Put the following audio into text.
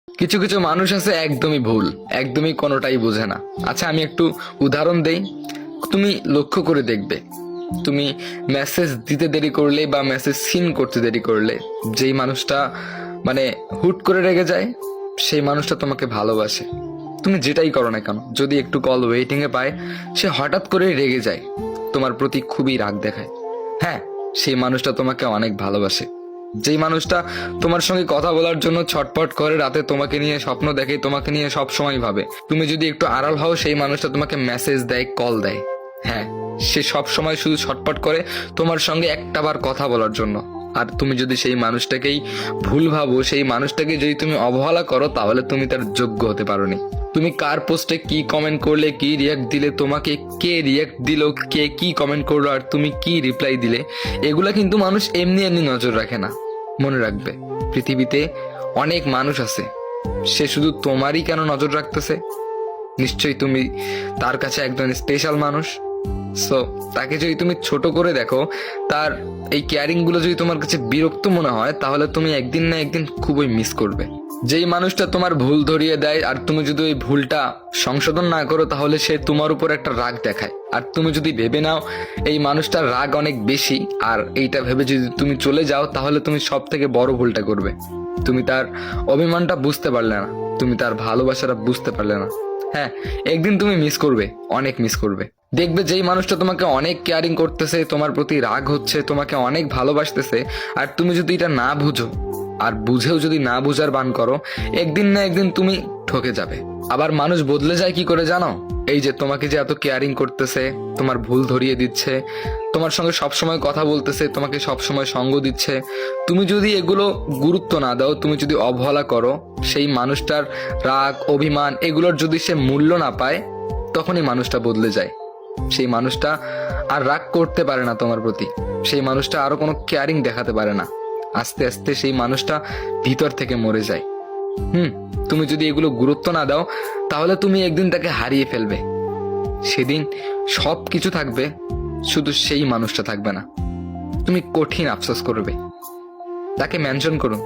কিছু কিছু মানুষ আছে একদমই ভুল, একদমই কোনোটাই বোঝে না। আচ্ছা আমি একটু উদাহরণ দেই, তুমি লক্ষ্য করে দেখবে, তুমি মেসেজ দিতে দেরি করলে বা মেসেজ সিন করতে দেরি করলে যেই মানুষটা মানে হুট করে রেগে যায়, সেই মানুষটা তোমাকে ভালোবাসে। তুমি যেটাই করো না কেন, যদি একটু কল ওয়েটিং এ পায়, সে হঠাৎ করে রেগে যায়, তোমার প্রতি খুবই রাগ দেখায়। হ্যাঁ, সেই মানুষটা তোমাকে অনেক ভালোবাসে। যেই মানুষটা তোমার সঙ্গে কথা বলার জন্য ছটপট করে, রাতে তোমাকে নিয়ে স্বপ্ন দেখে, তোমাকে নিয়ে সব সময় ভাবে, তুমি যদি একটু আড়াল হও সেই মানুষটা তোমাকে মেসেজ দেয়, কল দেয়। হ্যাঁ, সে সব সময় শুধু ছটপট করে তোমার সঙ্গে একটাবার কথা বলার জন্য। আর তুমি যদি সেই মানুষটাকেই ভুল ভাবো, সেই মানুষটাকে যদি তুমি অবহেলা করো, তাহলে তুমি তার যোগ্য হতে পারোনি। তুমি কার পোস্টে কি কমেন্ট করলে, কি রিয়াক্ট দিলে, তোমাকে কে রিয়াক্ট দিল, কে কি কমেন্ট করলো, আর তুমি কি রিপ্লাই দিলে, এগুলা কিন্তু মানুষ এমনি এমনি নজর রাখে না। মনে রাখবে, পৃথিবীতে অনেক মানুষ আছে, সে শুধু তোমারই কেন নজর রাখতেছে? নিশ্চয়ই তুমি তার কাছে একজন স্পেশাল মানুষ। সো তাকে যদি তুমি ছোট করে দেখো, তার এই কেয়ারিং গুলো যদি তোমার কাছে বিরক্ত মনে হয়, তাহলে তুমি একদিন না একদিন খুবই মিস করবে। যেই মানুষটা তোমার ভুল ধরিয়ে দেয়, আর তুমি যদি ওই ভুলটা সংশোধন না করো, তাহলে সে তোমার উপর একটা রাগ দেখায়। আর তুমি যদি ভেবে নাও এই মানুষটার রাগ অনেক বেশি, আর এইটা ভেবে যদি তুমি চলে যাও, তাহলে তুমি সব থেকে বড় ভুলটা করবে। তুমি তার অভিমানটা বুঝতে পারলে না, তুমি তার ভালোবাসাটা বুঝতে পারলে না। হ্যাঁ, একদিন তুমি মিস করবে, অনেক মিস করবে। দেখবে যেই মানুষটা তোমাকে অনেক কেয়ারিং করতেছে, তোমার প্রতি রাগ হচ্ছে, তোমাকে অনেক ভালোবাসতেছে, আর তুমি যদি এটা না বুঝো, আর বুঝেও যদি না বুঝার বান করো, একদিন না একদিন তুমি ঠকে যাবে। আবার মানুষ বদলে যায় কি করে জানো? এই যে তোমাকে যে এত কেয়ারিং করতেছে, তোমার ভুল ধরিয়ে দিচ্ছে, তোমার সঙ্গে সবসময় কথা বলতেছে, তোমাকে সবসময় সঙ্গ দিচ্ছে, তুমি যদি এগুলো গুরুত্ব না দাও, তুমি যদি অবহেলা করো, সেই মানুষটার রাগ অভিমান এগুলোর যদি সে মূল্য না পায়, তখনই মানুষটা বদলে যায়। সেই মানুষটা আর রাগ করতে পারে না তোমার প্রতি, সেই মানুষটা আরো কোনো কেয়ারিং দেখাতে পারে না। আস্তে আস্তে সেই মানুষটা ভিতর থেকে মরে যায়। তুমি যদি এগুলো গুরুত্ব না দাও, তাহলে তুমি একদিন তাকে হারিয়ে ফেলবে। সেদিন সব কিছু থাকবে, শুধু সেই মানুষটা থাকবে না। তুমি কঠিন আফসোস করবে। তাকে মেনশন করুন,